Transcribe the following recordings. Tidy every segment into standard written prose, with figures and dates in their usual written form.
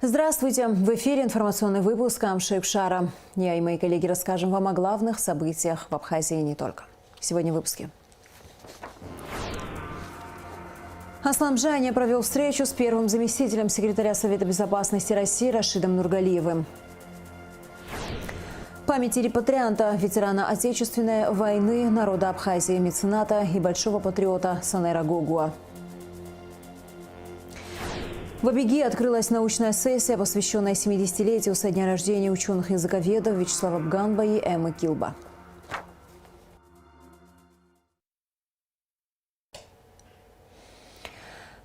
Здравствуйте! В эфире информационный выпуск Амшейк Шара. Я и мои коллеги расскажем вам о главных событиях в Абхазии и не только. Сегодня в выпуске. Аслан Бжаня провел встречу с первым заместителем секретаря Совета безопасности России Рашидом Нургалиевым. Памяти репатрианта, ветерана Отечественной войны, народа Абхазии, мецената и большого патриота Санера Гогуа. В Абиги открылась научная сессия, посвященная 70-летию со дня рождения ученых-языковедов Вячеслава Бганба и Эммы Килба.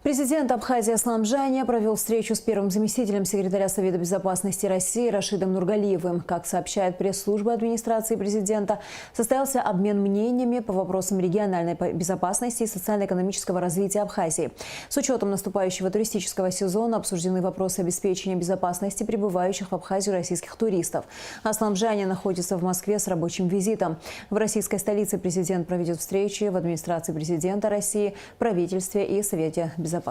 Президент Абхазии Аслан Бжаня провел встречу с первым заместителем секретаря Совета безопасности России Рашидом Нургалиевым. Как сообщает пресс-служба администрации президента, состоялся обмен мнениями по вопросам региональной безопасности и социально-экономического развития Абхазии. С учетом наступающего туристического сезона обсуждены вопросы обеспечения безопасности прибывающих в Абхазию российских туристов. Аслан Бжаня находится в Москве с рабочим визитом. В российской столице президент проведет встречи в администрации президента России, правительстве и Совете безопасности.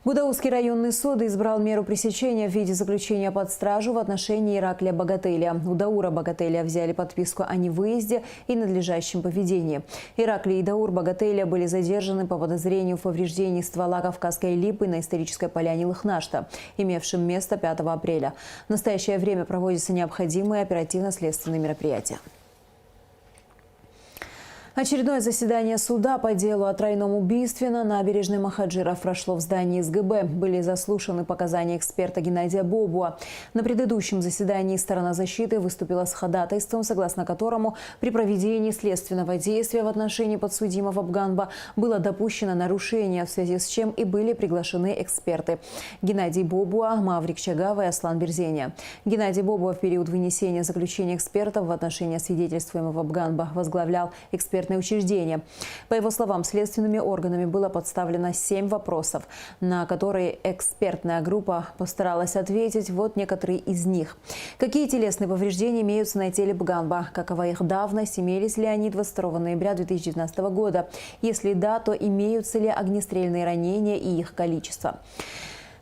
Гудаутский районный суд избрал меру пресечения в виде заключения под стражу в отношении Ираклия Богателя. У Даура Богателя взяли подписку о невыезде и надлежащем поведении. Ираклий и Даур Богателя были задержаны по подозрению в повреждении ствола Кавказской липы на исторической поляне Лыхнашта, имевшем место 5 апреля. В настоящее время проводятся необходимые оперативно-следственные мероприятия. Очередное заседание суда по делу о тройном убийстве на набережной Махаджиров прошло в здании СГБ. Были заслушаны показания эксперта Геннадия Бобуа. На предыдущем заседании сторона защиты выступила с ходатайством, согласно которому при проведении следственного действия в отношении подсудимого Бганба было допущено нарушение, в связи с чем и были приглашены эксперты Геннадий Бобуа, Маврик Чагава и Аслан Берзеня. Геннадий Бобуа в период вынесения заключения экспертов в отношении свидетельствуемого Бганба возглавлял экспертное учреждение. По его словам, следственными органами было подставлено 7 вопросов, на которые экспертная группа постаралась ответить. Вот некоторые из них. Какие телесные повреждения имеются на теле Бганба? Какова их давность? Имелись ли они 22 ноября 2019 года? Если да, то имеются ли огнестрельные ранения и их количество?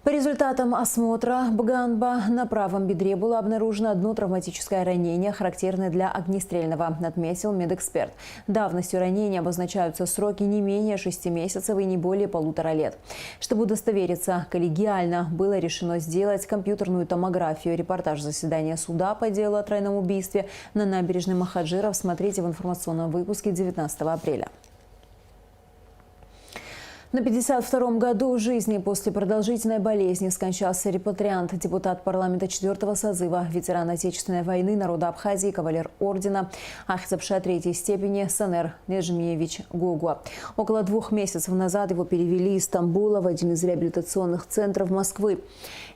По результатам осмотра Бганба на правом бедре было обнаружено одно травматическое ранение, характерное для огнестрельного, отметил медэксперт. Давностью ранения обозначаются сроки не менее 6 месяцев и не более 1,5 лет. Чтобы удостовериться коллегиально, было решено сделать компьютерную томографию. Репортаж заседания суда по делу о тройном убийстве на набережной Махаджиров смотрите в информационном выпуске 19 апреля. На 52-м году жизни после продолжительной болезни скончался репатриант, депутат парламента 4-го созыва, ветеран Отечественной войны, народа Абхазии, кавалер ордена Ахзапша 3-й степени Санер Нежмиевич Гогуа. Около 2 месяцев назад его перевели из Стамбула в один из реабилитационных центров Москвы.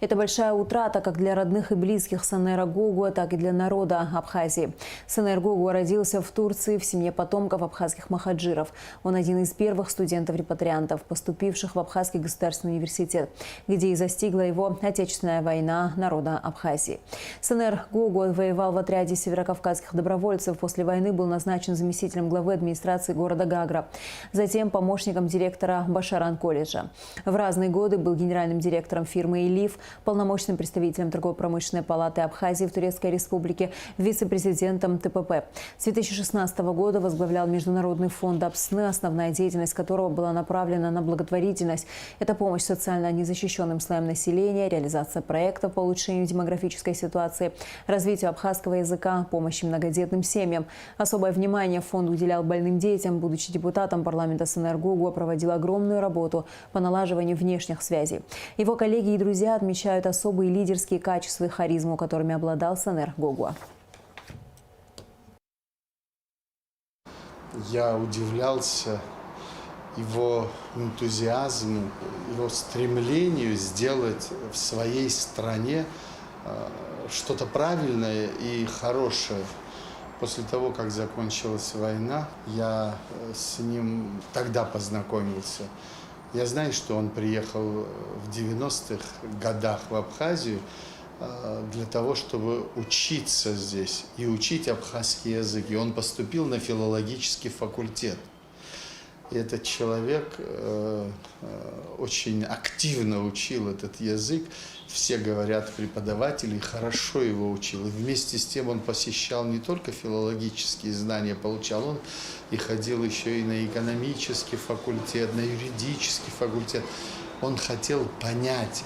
Это большая утрата как для родных и близких Санера Гогуа, так и для народа Абхазии. Санер Гогуа родился в Турции в семье потомков абхазских махаджиров. Он один из первых студентов-репатриантов, поступивших в Абхазский государственный университет, где и застигла его Отечественная война народа Абхазии. Санер Гогуа воевал в отряде северокавказских добровольцев. После войны был назначен заместителем главы администрации города Гагра, затем помощником директора Башаран-колледжа. В разные годы был генеральным директором фирмы «Элиф», полномочным представителем торгово-промышленной палаты Абхазии в Турецкой республике, вице-президентом ТПП. С 2016 года возглавлял Международный фонд Абсны, основная деятельность которого была направлена на благотворительность. Это помощь социально незащищенным слоям населения, реализация проектов по улучшению демографической ситуации, развитию абхазского языка, помощи многодетным семьям. Особое внимание фонд уделял больным детям. Будучи депутатом парламента, Санер Гогуа проводил огромную работу по налаживанию внешних связей. Его коллеги и друзья отмечают особые лидерские качества и харизму, которыми обладал Санер Гогуа. Я удивлялся его энтузиазму, его стремлению сделать в своей стране что-то правильное и хорошее. После того, как закончилась война, я с ним тогда познакомился. Я знаю, что он приехал в 90-х годах в Абхазию для того, чтобы учиться здесь и учить абхазский язык. И он поступил на филологический факультет. И этот человек очень активно учил этот язык. Все говорят, преподаватели хорошо его учил. И вместе с тем он посещал не только филологические знания, получал он и ходил еще и на экономический факультет, на юридический факультет. Он хотел понять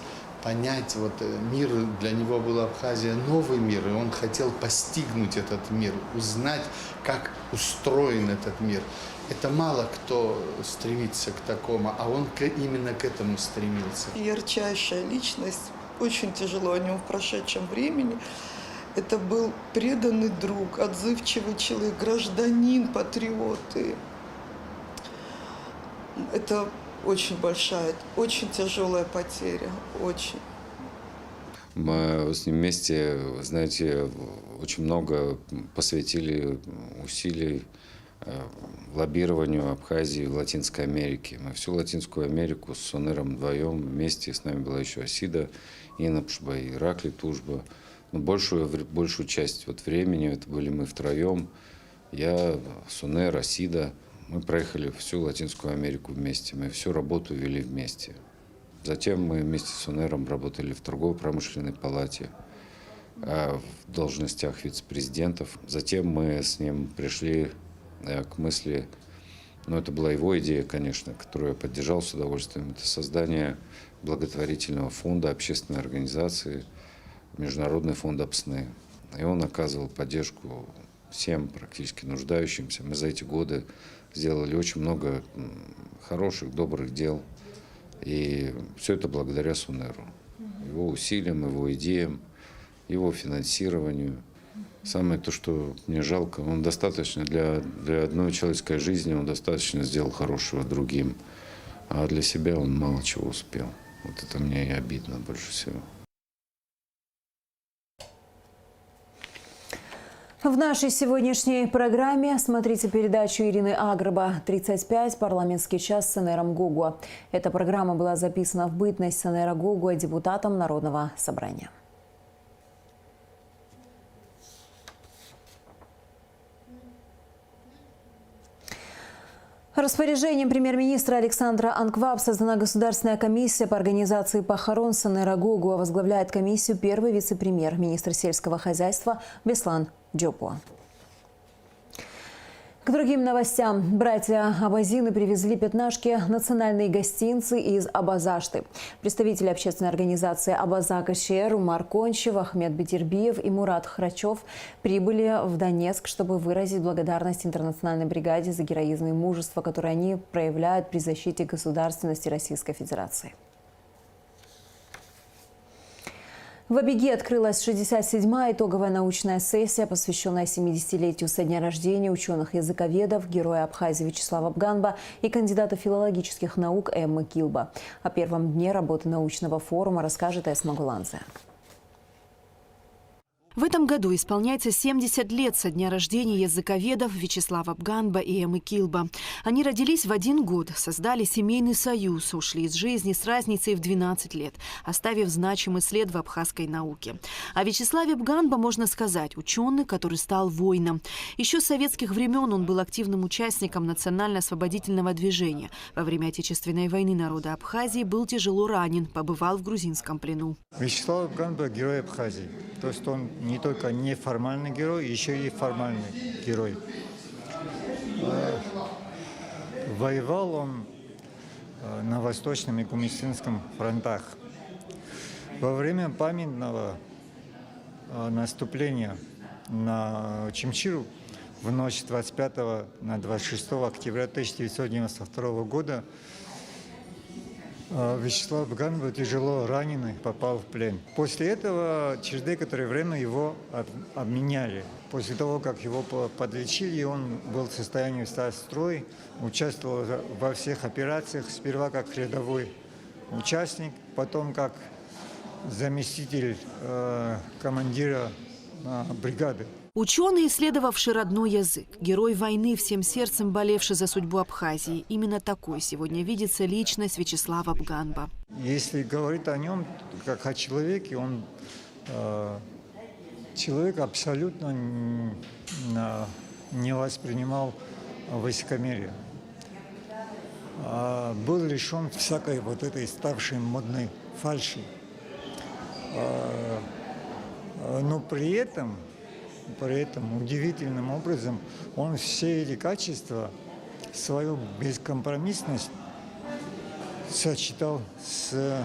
вот мир, для него был Абхазия новый мир, и он хотел постигнуть этот мир, узнать, как устроен этот мир. Это мало кто стремится к такому, а он именно к этому стремился. Ярчайшая личность, очень тяжело о нем в прошедшем времени. Это был преданный друг, отзывчивый человек, гражданин, патриот. И это очень большая, очень тяжелая потеря, очень. Мы с ним вместе, знаете, очень много посвятили усилий лоббированию Абхазии в Латинской Америке. Мы всю Латинскую Америку с Сонером вдвоем вместе, с нами была еще Асида Инапшба и Ираклий Тужба. Но большую часть времени это были мы втроем. Я, Сонер, Асида. Мы проехали всю Латинскую Америку вместе. Мы всю работу вели вместе. Затем мы вместе с Сонером работали в торгово-промышленной палате в должностях вице-президентов. Затем мы с ним пришли к мысли, это была его идея, конечно, которую я поддержал с удовольствием, это создание благотворительного фонда, общественной организации, Международный фонд АПСНы. И он оказывал поддержку всем практически нуждающимся. Мы за эти годы сделали очень много хороших, добрых дел. И все это благодаря Сонеру. Его усилиям, его идеям, его финансированию. Самое то, что мне жалко, он достаточно для одной человеческой жизни, он достаточно сделал хорошего другим. А для себя он мало чего успел. Вот это мне и обидно больше всего. В нашей сегодняшней программе смотрите передачу Ирины Агрба «35. Парламентский час с Сонером Гугуа». Эта программа была записана в бытность Сонера Гугуа депутатом Народного собрания. Распоряжением премьер-министра Александра Анкваб создана Государственная комиссия по организации похорон Сонера Гугуа. Возглавляет комиссию первый вице-премьер, министр сельского хозяйства Беслан Джопуа. К другим новостям. Братья Абазины привезли пятнашки национальные гостинцы из Абазашты. Представители общественной организации «Абаза КШР» Умар Кончев, Ахмед Бетирбиев и Мурат Храчев прибыли в Донецк, чтобы выразить благодарность интернациональной бригаде за героизм и мужество, которое они проявляют при защите государственности Российской Федерации. В Абиге открылась 67-я итоговая научная сессия, посвященная 70-летию со дня рождения ученых-языковедов, героя Абхазии Вячеслава Бганба и кандидата филологических наук Эммы Килба. О первом дне работы научного форума расскажет Эсма Гуланзе. В этом году исполняется 70 лет со дня рождения языковедов Вячеслава Бганба и Эммы Килба. Они родились в один год, создали семейный союз, ушли из жизни с разницей в 12 лет, оставив значимый след в абхазской науке. О Вячеславе Бганба можно сказать, ученый, который стал воином. Еще с советских времен он был активным участником национально-освободительного движения. Во время Отечественной войны народа Абхазии был тяжело ранен, побывал в грузинском плену. Вячеслав Бганба – герой Абхазии. То есть он не только неформальный герой, еще и формальный герой. Воевал он на Восточном и Кумистинском фронтах. Во время памятного наступления на Чимчиру в ночь с 25 на 26 октября 1992 года Вячеслав Бганба, тяжело раненый, попал в плен. После этого через некоторое время его обменяли. После того, как его подлечили, он был в состоянии встать в строй, участвовал во всех операциях, сперва как рядовой участник, потом как заместитель командира бригады. Ученый, исследовавший родной язык, герой войны, всем сердцем болевший за судьбу Абхазии. Именно такой сегодня видится личность Вячеслава Бганба. Если говорить о нем как о человеке, он человек абсолютно не воспринимал высокомерие. был лишен всякой вот этой ставшей модной фальши. Но при этом удивительным образом он все эти качества, свою бескомпромиссность сочетал с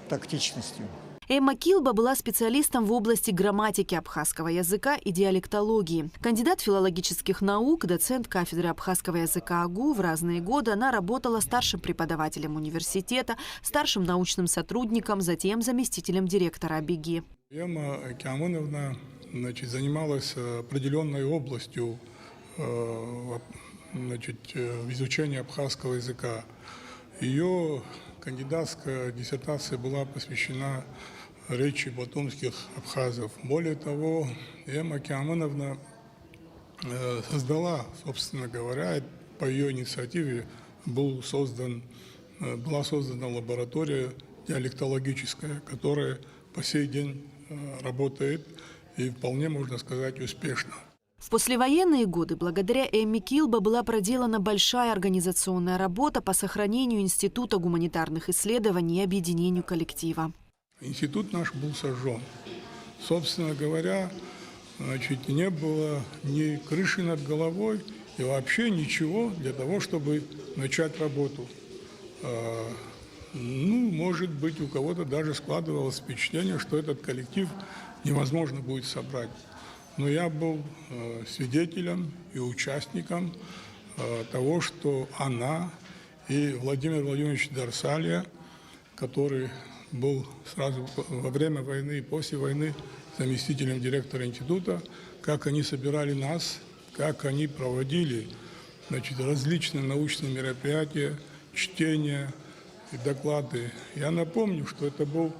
тактичностью. Эмма Килба была специалистом в области грамматики абхазского языка и диалектологии. Кандидат филологических наук, доцент кафедры абхазского языка АГУ. В разные годы она работала старшим преподавателем университета, старшим научным сотрудником, затем заместителем директора АБИГИ. Эмма Киамоновна, занималась определенной областью в изучении абхазского языка. Ее кандидатская диссертация была посвящена речи батумских абхазов. Более того, Эмма Киамоновна создала, собственно говоря, по ее инициативе была создана лаборатория диалектологическая, которая по сей день работает и вполне, можно сказать, успешно. В послевоенные годы благодаря Эмме Килба была проделана большая организационная работа по сохранению Института гуманитарных исследований и объединению коллектива. Институт наш был сожжен. Собственно говоря, не было ни крыши над головой и вообще ничего для того, чтобы начать работу. Может быть, у кого-то даже складывалось впечатление, что этот коллектив невозможно будет собрать. Но я был свидетелем и участником того, что она и Владимир Владимирович Дарсалия, который был сразу во время войны и после войны заместителем директора института, как они собирали нас, как они проводили различные научные мероприятия, чтения и доклады. Я напомню, что это был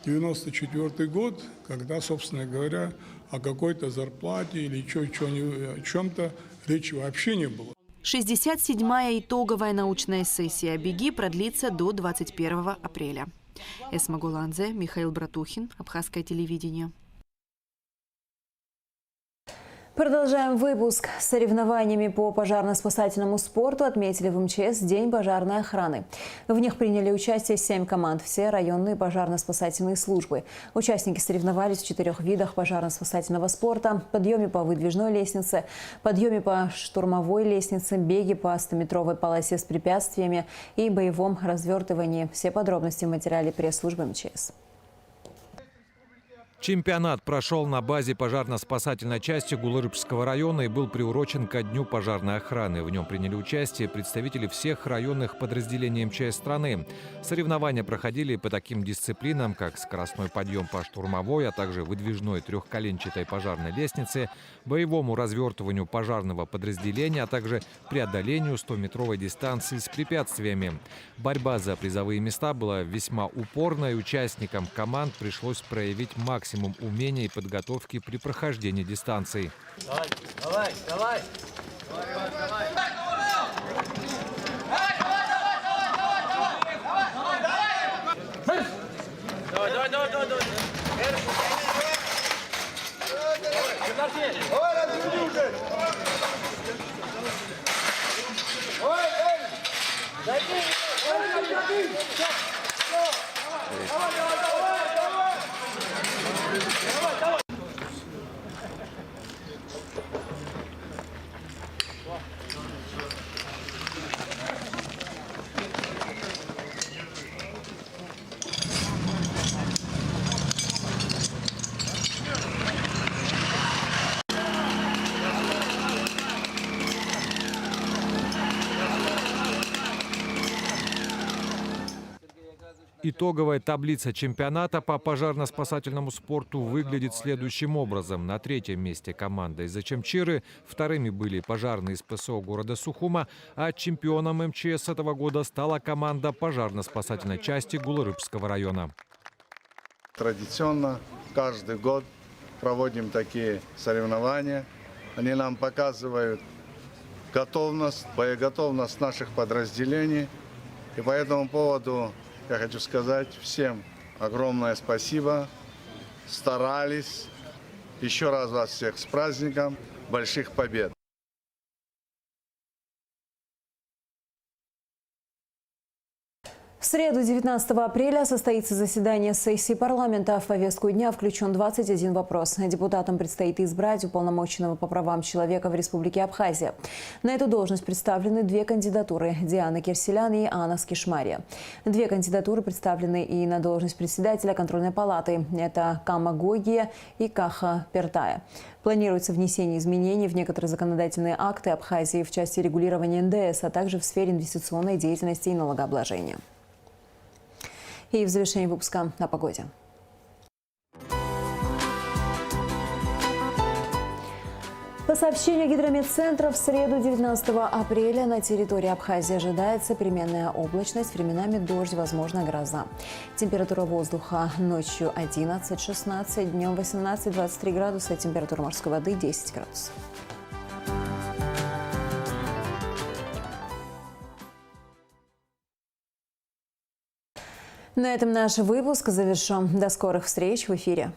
1994 год, когда, собственно говоря, о какой-то зарплате или о чем-то речи вообще не было. 67-я итоговая научная сессия АБИГИ продлится до 21 апреля. Эсма Гуланзе, Михаил Братухин, Абхазское телевидение. Продолжаем выпуск. С соревнованиями по пожарно-спасательному спорту отметили в МЧС День пожарной охраны. В них приняли участие 7 команд, все районные пожарно-спасательные службы. Участники соревновались в 4 видах пожарно-спасательного спорта: подъеме по выдвижной лестнице, подъеме по штурмовой лестнице, беге по 100-метровой полосе с препятствиями и боевом развертывании. Все подробности в материале пресс-службы МЧС. Чемпионат прошел на базе пожарно-спасательной части Гулырбского района и был приурочен ко Дню пожарной охраны. В нем приняли участие представители всех районных подразделений МЧС страны. Соревнования проходили по таким дисциплинам, как скоростной подъем по штурмовой, а также выдвижной трехколенчатой пожарной лестнице, боевому развертыванию пожарного подразделения, а также преодолению 100-метровой дистанции с препятствиями. Борьба за призовые места была весьма упорной. Участникам команд пришлось проявить максимум умения и подготовки при прохождении дистанции. Давай! Итоговая таблица чемпионата по пожарно-спасательному спорту выглядит следующим образом. На 3-м месте команда из Ачамчиры, 2-ми были пожарные из ПСО города Сухума, а чемпионом МЧС этого года стала команда пожарно-спасательной части Гулырбского района. Традиционно каждый год проводим такие соревнования. Они нам показывают готовность, боеготовность наших подразделений. И по этому поводу я хочу сказать всем огромное спасибо. Старались. Еще раз вас всех с праздником. Больших побед! В среду, 19 апреля, состоится заседание сессии парламента. В повестку дня включен 21 вопрос. Депутатам предстоит избрать уполномоченного по правам человека в Республике Абхазия. На эту должность представлены две кандидатуры – Диана Кирселян и Анна Скишмария. Две кандидатуры представлены и на должность председателя контрольной палаты. Это Кама Гогия и Каха Пертая. Планируется внесение изменений в некоторые законодательные акты Абхазии в части регулирования НДС, а также в сфере инвестиционной деятельности и налогообложения. И в завершении выпуска о погоде. По сообщению Гидрометцентра, в среду 19 апреля на территории Абхазии ожидается переменная облачность, временами дождь, возможно гроза. Температура воздуха ночью 11-16, днем 18-23 градуса, температура морской воды 10 градусов. На этом наш выпуск завершен. До скорых встреч в эфире.